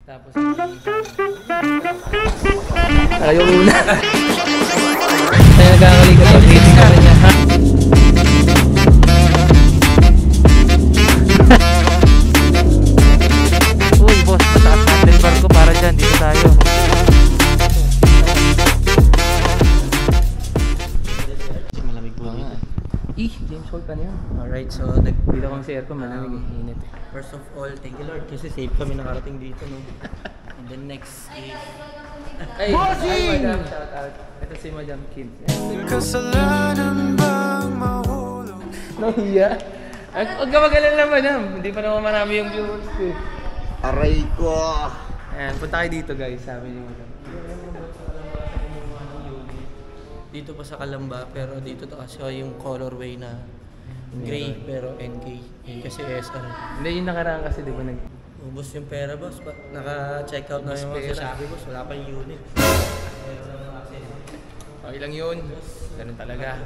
Tapos ayaw muna. Kaya nagkakali ka pag hitting ka rin niya. Uy boss, pataas handlebar ko para dyan. Dito tayo. Malamig po nga. James Hall pa niya. Alright, so Dito kong si aircon, malamig eh. Init. first of all, thank you Lord kasi safe kami nakarating dito, no? And then next is Ay, Madam, shout out. Ito si Madam Kim. Kasalanan bang mahulog? Nahiya. Huwag ka mag-alala, Madam. Hindi pa naman marami yung viewers ko. aray ko! Ayan, punta kayo dito guys, sabi ni Madam. Dito pa sa Kalamba, pero dito to kasi yung colorway na gray pero NK. Yun kasi SR. Hindi, yung nakaraan kasi di ba nag... Ubus yung pera, boss. Naka-check out na yung mga sinasabi, boss. Wala pa yung unit. Okay lang yun. Ganun talaga.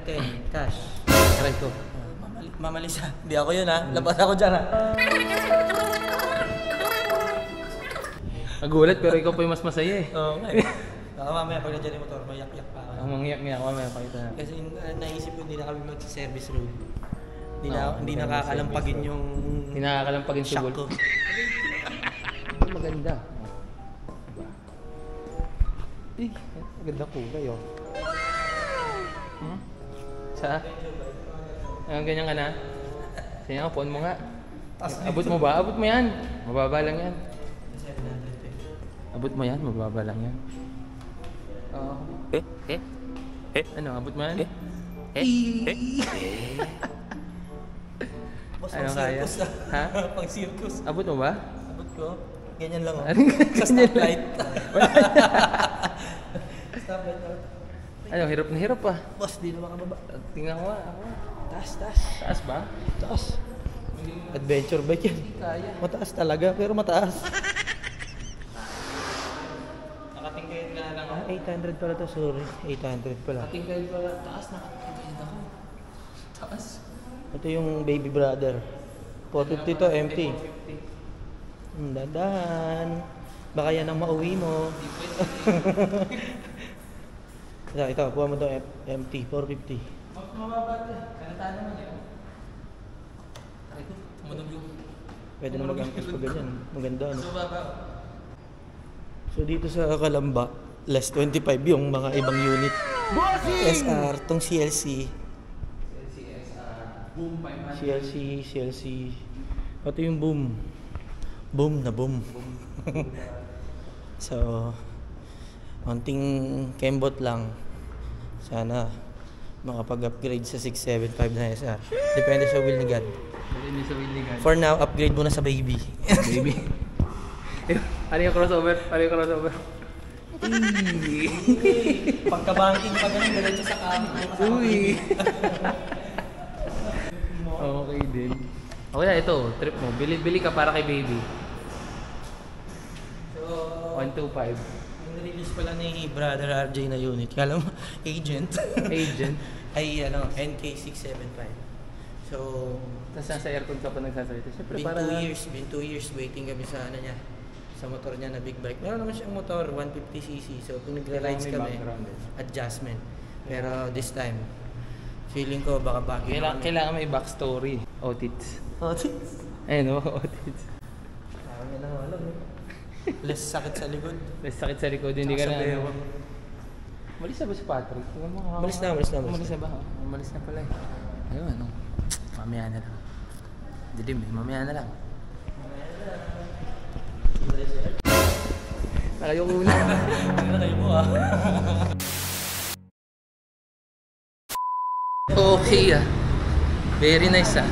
10, cash. Aray ko. Mamalisa. Hindi ako yun, ha? Labas ako dyan, ha? Nagulat pero ikaw pa yung mas masaya eh. Oo, nga. Baka mamaya pag nandiyan yung motor, mayak-yak pa ako. Ang mangyak-ngyak ko, may pakita na. Kasi naisip ko, hindi na kami magsa-service road. Hindi hindi nakakalampagin yung Hindi nakakalampagin shock sugod. ko. Ito maganda. Eh, maganda kulay oh. Sa? Ang ganyan ka na? Sige nga, phone mo nga. Abot mo ba? Abot mo yan. Mababa lang yan. Abot mo yan, mababa lang yan. Oo. Ano, abot mo yan? Boss, Ano pang kaya? circus ah. Ha? Pang circus. Abot mo ba? Abot ko. Ganyan lang oh. Ganyan Sa stoplight. lang. Stoplight lang. Ano, hirap na hirap ah. Boss, di na makababa. Tingnan ko nga, ako. Taas, taas. Taas ba? Taas. Adventure bike yan. Kaya. Mataas talaga, pero mataas. Nakatingkayad ka na lang Ah, 800 pala to, sorry. 800 pala. Nakatingkayad pala. Taas, nakatingkayad ako. Taas. Ito yung baby brother. 450 to, empty. Dadan. Baka yan ang mauwi mo. Ito, kuha mo to empty, 450. Mababa ito. Kanataan naman yun. Ay ko, tumunog yung... Pwede na mag-angkas pa ganyan. Maganda, no? So baba. So dito sa Kalamba, less 25 yung mga ibang unit. SR, tong CLC. Boom, 500. CLC. Pati yung boom. Boom na boom. So, konting kembot lang. Sana makapag-upgrade sa 675 na SR. Depende sa will ni God. Hindi sa Willigan. For now, upgrade muna sa baby. Baby. Ano yung crossover? Ano yung crossover? Pagka-banking pa ganun, diretso sa kami. Uy! Okay din. Okay na, ito. Trip mo. Bili ka para kay baby. So, 125. yung release pala ni Brother RJ na unit. Kala mo, agent. Agent. Ay, NK675. So, Tapos nasa aircon ka pa nagsasalita. Siyempre been para... 2 years waiting kami sa ano niya. Sa motor niya na big bike. Meron naman siyang motor, 150cc. So, kung nagre-rides May kami, background din. adjustment. Pero this time, feeling ko baka bagay Kailangan may backstory. Otits. Otits? Ayun o, otits. Parang yan ang alam. Less sakit sa likod. May sakit sa likod, hindi ka Tsaka na... sa bewang. Malis na ba si Patrick? Tingnan mo, Malis na. Malis na ba? Malis na pala eh. Ayun, ano. Mamaya na lang. Dilim eh, mamaya na lang. Nakayo ko una. Ano na kayo mo ah? Okay ah. Very nice ah.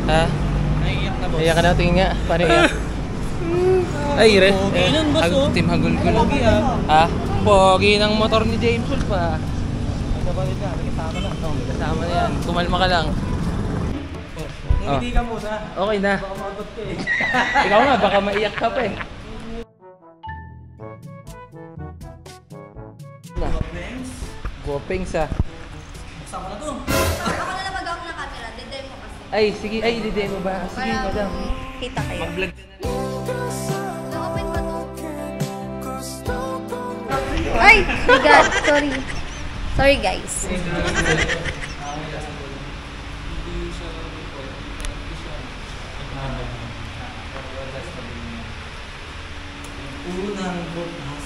Ha? Naiiyak na boss. Iyak ka na, tingin nga. Paano iyak? Ay, re. Pogi nun, boss, oh. Team hagul-gul. Pogi, ah. Ha? Pogi ng motor ni James Wolf pa. Magkabalit ka, kasama na. Kasama na yan. Kumalma ka lang. Hindi ka muna. Okay na. Baka magot ka eh. Ikaw nga, baka maiyak ka pa eh. Gopeng sa. Kasama na to. Ako na lang mag-out ng camera, dede mo kasi. Ay, sige. Ay, dede mo ba? Sige, Kaya, madam. kita kayo. Mag-vlog ka na lang. Open ba to? Ay! My God! Sorry. Sorry guys. Unang bukas.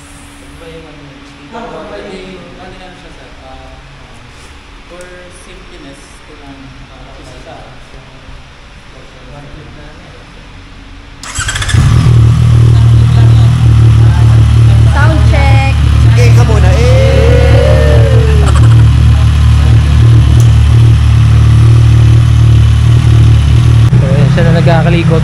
For safetyness, kailangan isa sa Sound check. Ka muna So, ayan, siya na nagkakalikot.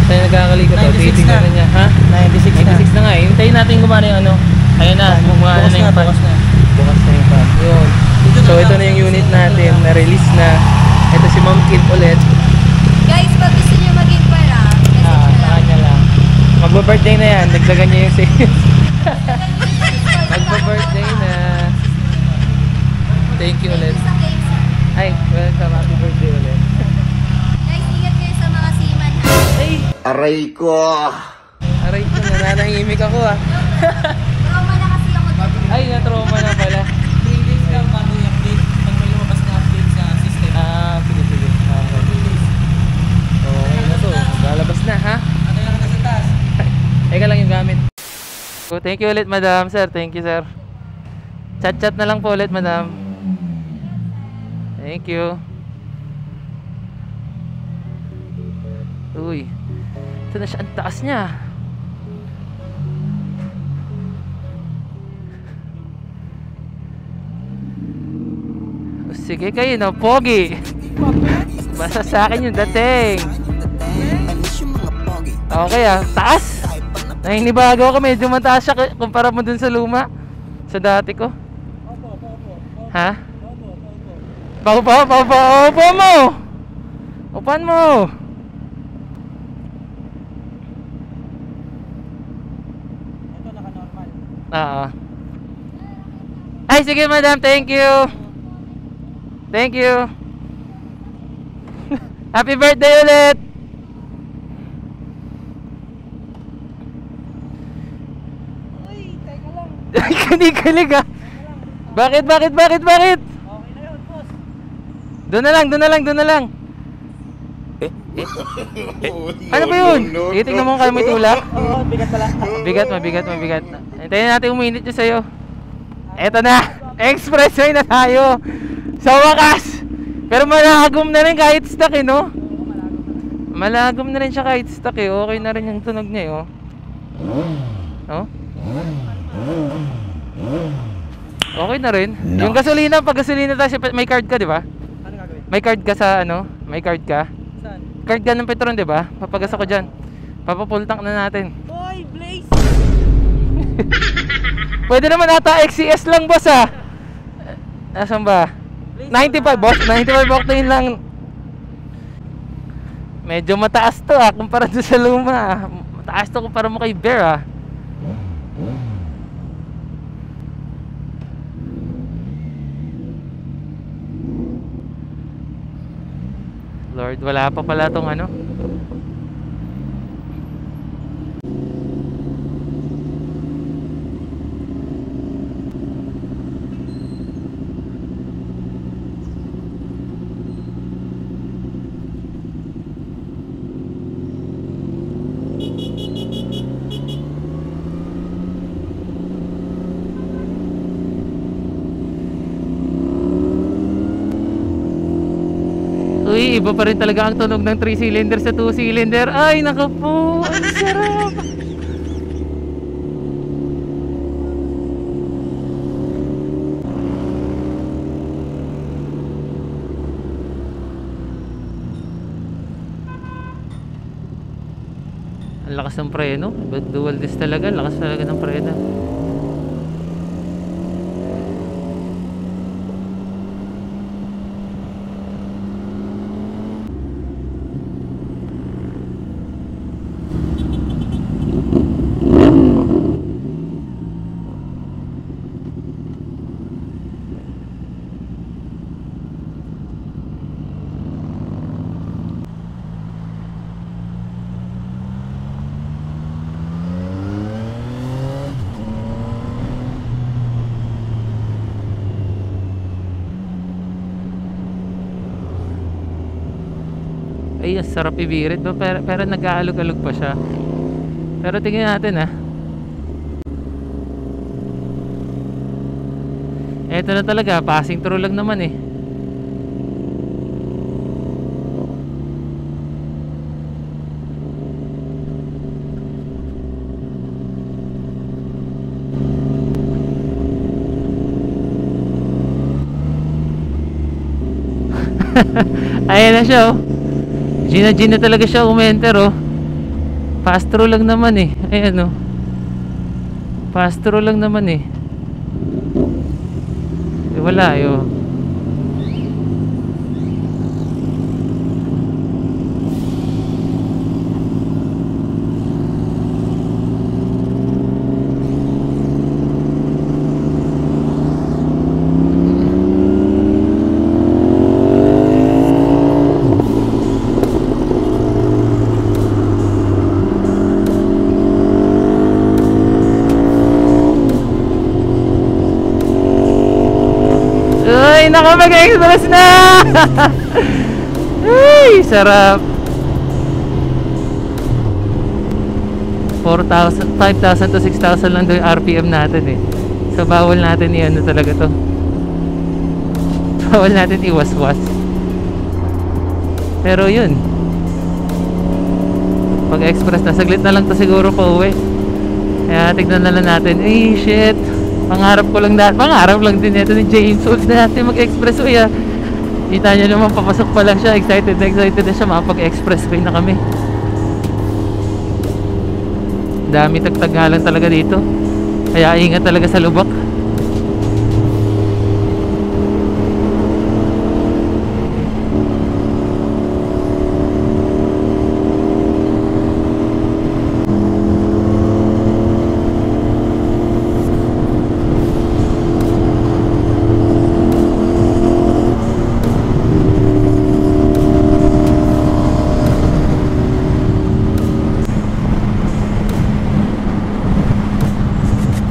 Siya na nagkakalikot. 96 Titignan na. niya. Ha? 96 na. 96 na nga eh. Hintayin natin gumana yung ano. Ayan na. Gumana na yung fan. bukas na. Bukas na yung fan. Yun. So, ito na yung unit natin. Na-release na. Ito si Ma'am Kid ulit. Guys, pag gusto niyo maging pera, message Sa na lang. kanya lang. Magba-birthday na yan. Dagdagan niya yung sales. Magba-birthday na. Thank you ulit. Sa case. Ay, welcome. Happy birthday ulit. Guys, ingat kayo sa mga seaman. Ay! Aray ko! Aray ko, nananahimik ako ah. Trauma na kasi ako. Ay, na-trauma na pala. 3 days lang bago i-update. Pag may lumabas na update sa system. Ah, sige, sige. Okay. 3 days. Okay na to. Lalabas na, ha? Ano yung nasa taas? Eka lang yung gamit. So, thank you ulit, madam. Sir, thank you, sir. Chat-chat na lang po ulit, madam. Thank you. Uy. Ito na siya. Ang taas niya. Sige kayo, no? Pogi. Basta sa akin yung dating. Okay ah. Taas. Naninibago ako. Medyo mataas siya kumpara mo dun sa luma. Sa dati ko. Ha? Opo mo. Upan mo. Ito naka-normal. Oo. Ay, sige madam. Thank you. Thank you. Happy birthday ulit. Uy, teka lang. Kinig ah. Bakit? Okay na yun, boss. Doon na lang. Ano ba yun? Titignan mo kung may tulak. Oo, bigat pala. Mabigat. Hintayin natin uminit yung sa'yo. Eto na. Expressway na tayo. Sa wakas. Pero malagom na rin kahit stuck eh, no? Malagom na rin siya kahit stuck eh. Okay na rin yung tunog niya eh, oh. No? Okay na rin. Yung gasolina, pag gasolina tayo, may card ka, di ba? Ano gagawin? May card ka sa ano? May card ka? Saan? Card ka ng Petron, di ba? Papagas ako dyan. Papapull tank na natin. Boy, Blaze! Pwede naman ata XCS lang, boss ah. Asan ba? 95 boss, 95 octane lang. Medyo mataas to ah, kumpara doon sa luma. Mataas to kumpara mo kay Bear ah. Lord, wala pa pala tong ano. Uy, iba pa rin talaga ang tunog ng 3-cylinder sa 2-cylinder. Ay, naku po. Ang sarap. Ang lakas ng preno. Dual disc talaga. Lakas talaga ng preno. Ay, ang sarap ibirit. Pero nag-aalog-alog pa siya. Pero tingnan natin Eto na talaga, passing through lang naman eh. Ayan na siya Gina talaga siya umenter Pass through lang naman eh. Ayan pass through lang naman eh. Wala Ay, nako, mag-express na! Ay, sarap. 4,000, 5,000 to 6,000 lang doon yung RPM natin eh. So, bawal natin talaga to. Bawal natin iwas-was. Pero yun. Pag-express na, saglit na lang to siguro pa uwi. Kaya tignan na lang natin. Ay, shit. Pangarap lang din ito ni James Woods na natin mag-expressway Kita nyo naman, papasok pa lang siya. Excited na siya, makapag-expressway na kami. Dami tagtag nga lang talaga dito. Kaya ingat talaga sa lubak.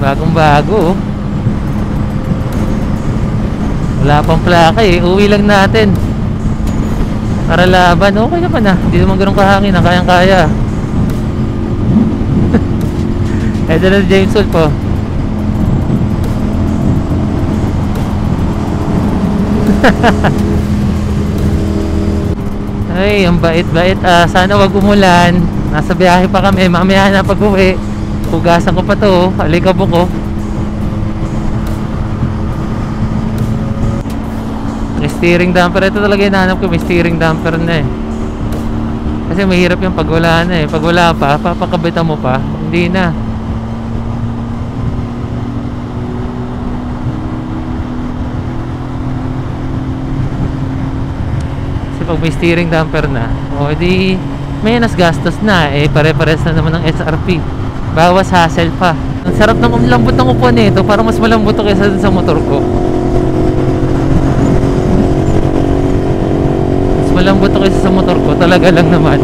Bagong bago Wala pang plaka eh. Uwi lang natin para laban. Okay naman Hindi naman ganun kahangin Kayang kaya Ito na si James Wolf Ay, ang bait-bait sana wag umulan. Nasa biyahe pa kami. Mamaya na pag uwi hugasan ko pa to. Alikabok ko. May steering damper. Ito talaga hinahanap ko. May steering damper na eh. Kasi mahirap yung pag wala na eh. Pag wala pa, papakabitan mo pa. Hindi na. Kasi pag may steering damper na, o di may gastos na eh. Pare-pares na naman ng SRP. Bawas hassle pa. Ang sarap ng lambot ng upuan nito. Parang mas malambot to kaysa sa motor ko. Mas malambot to kaysa sa motor ko. Talaga lang naman.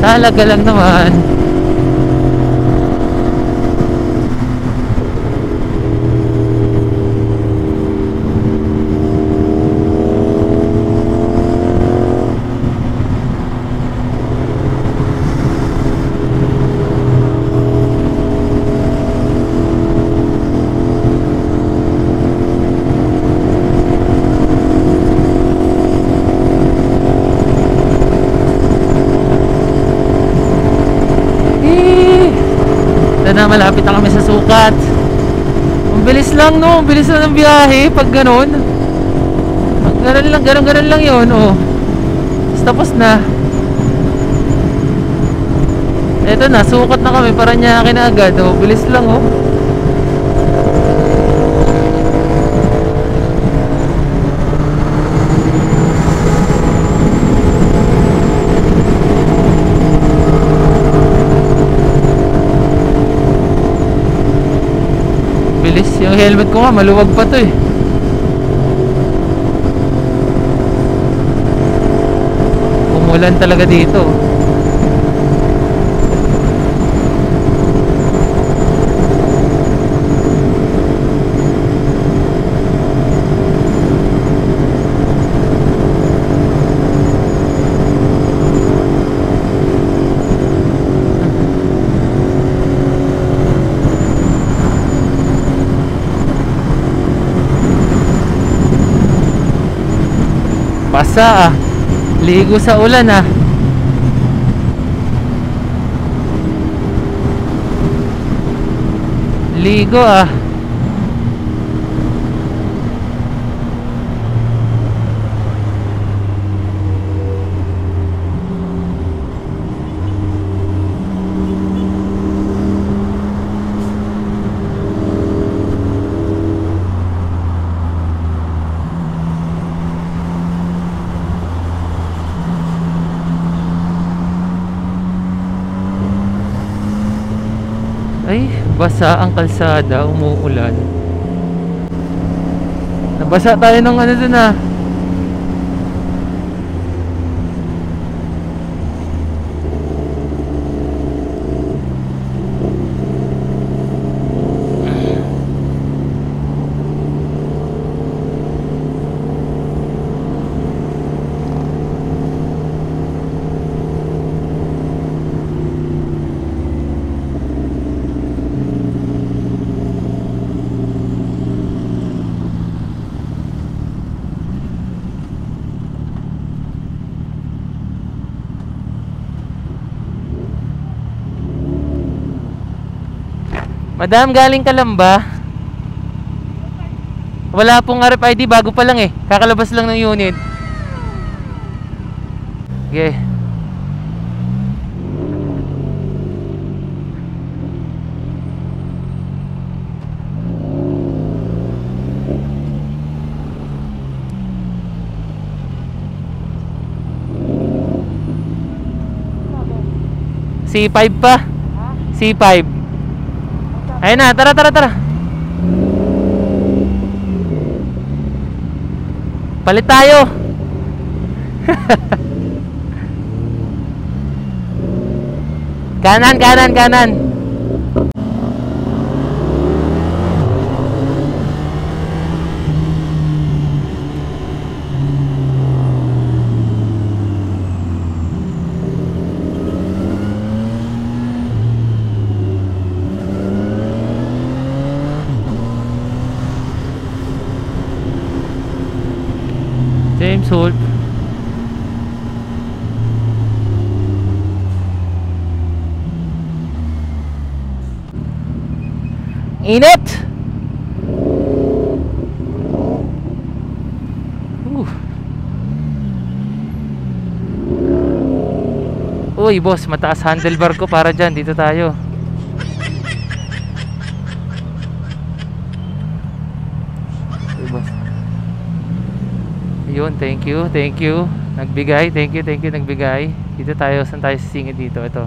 Talaga lang naman. Na malapit na kami sa sukat. Ang bilis lang no, ang bilis na ng biyahe pag ganun. Ganun lang yun tapos na. Eto na, sukat na kami. Paranaque na agad bilis lang Yung helmet ko nga maluwag pa to eh. Umulan talaga dito. basa ah. Ligo sa ulan ah. Ligo ah. Ay, basa ang kalsada, umuulan. Nabasa tayo ng ano dun ah. Madam, galing ka lang ba? Wala pong RFID, bago pa lang eh. Kakalabas lang ng unit. Okay. C5 pa? C5. Ayun na, tara. Palit tayo. Kanan. James Holt. Init. Uy boss, mataas handlebar ko para dyan. Dito tayo. Uy boss. Yun, thank you. Nagbigay, thank you, nagbigay. Dito tayo, saan tayo sisingit dito? Ito.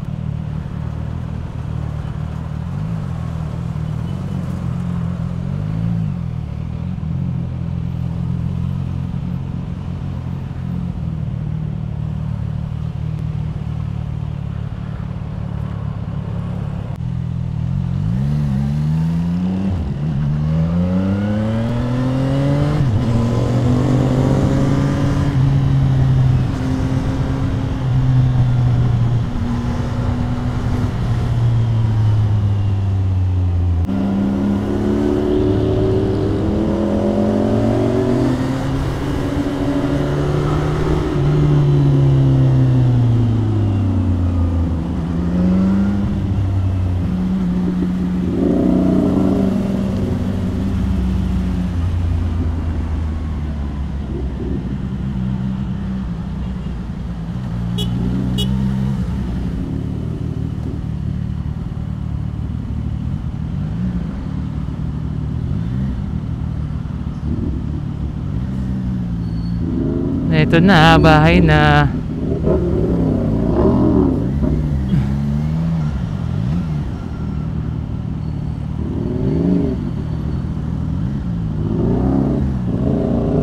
Ito na, bahay na.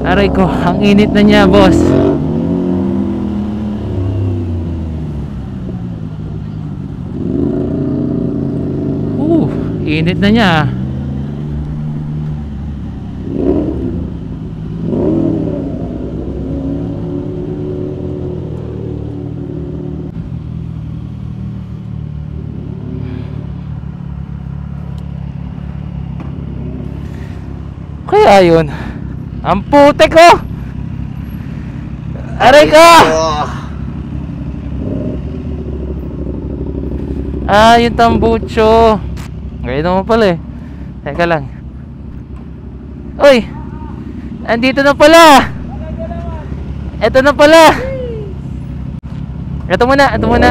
Aray ko, ang init na niya, boss. Init na niya. Kaya yun, ang putek ko. Aray ka! Ah, yung tambucho. Ngayon naman pala eh. Teka lang. Uy! Andito na pala! Ito na pala! Ito muna, ito muna.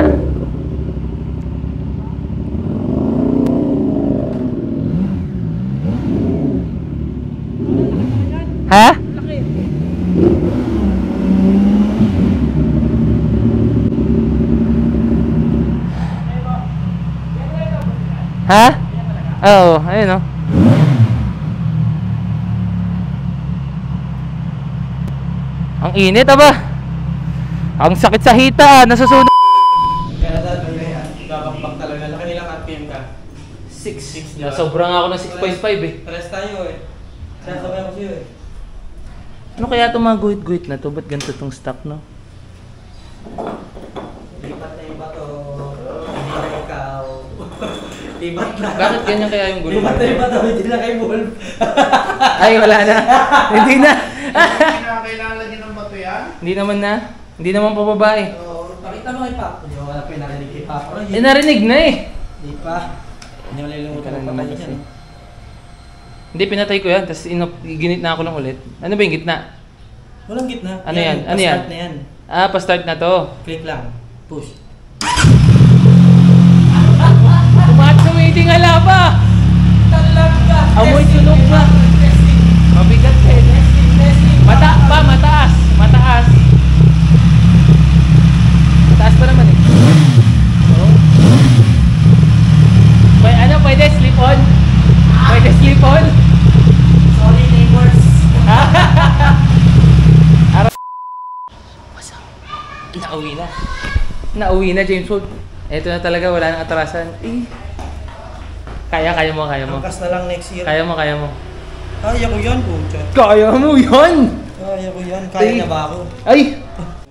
Ha? Ha? Oo, ayun o. Ang init aba. Ang sakit sa hita, nasusunog. Kaya dahil babakbak talaga. Laki nilang RPM ka. 6. Sobrang ako ng 6.5 eh. Pares tayo eh. Kaya sabay ko sa'yo eh. Ano kaya itong mga guhit-guhit na to? Ba't ganito itong stock, no? Lipat na yung bato. Hindi na ikaw. Lipat na. Bakit ganyan kaya yung guhit? Lipat na yung bato. Hindi na kayo wolf. Ay, wala na. Hindi na. Kailangan lagyan ng bato yan? Hindi naman na. Hindi naman pa babae. Pakita mo kay Papo. Hindi ko wala pa yung narinig kay Papo. Eh, narinig na eh. Hindi pa. Hindi ko nalilimutan ng patay niya. Hindi, pinatay ko yan. Tapos ginit na ako lang ulit. Ano ba yung gitna? Walang gitna. Ano yan? Ano yan? Pa-start na yan. Ah, pa-start na to. Click lang. Push. Tumating ala pa! Talaga! Amoy tunog pa! Mabigat ka eh. Mataas! Mataas pa naman eh. Oh. Ano, pwede slip on? Pwede slip on? Sorry neighbors. What's up? Nauwi na James Wood. Ito na talaga, wala nang atrasan. Eh. Kaya mo. Angkas na lang next year. Kaya mo. Kaya ko yan, pucha. Kaya mo yan! Kaya ko yan. Kaya na ba ako? Ay!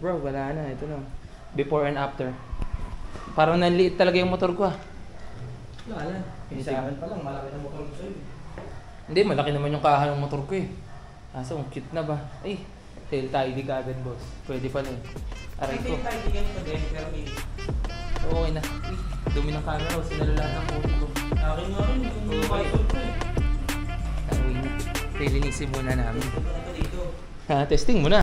Bro, wala na. Ito na. Before and after. Parang nanliit talaga yung motor ko ah. Wala na. Sa akin pa lang, malaki na motor ko sa'yo. Hindi, malaki naman yung kaha ng motor ko eh. Asa, ang cute na ba? Ay, tail tidy ka agad boss. Pwede pala eh. Aray ko. Hindi ganito din, pero hindi. Okay na. Uy, dumi ng camera. Sinalala ng phone ko. Akin nga rin, yung visor ko eh. Nauwi na. Lilinisin muna namin. Ito na ito dito. Ha, testing muna.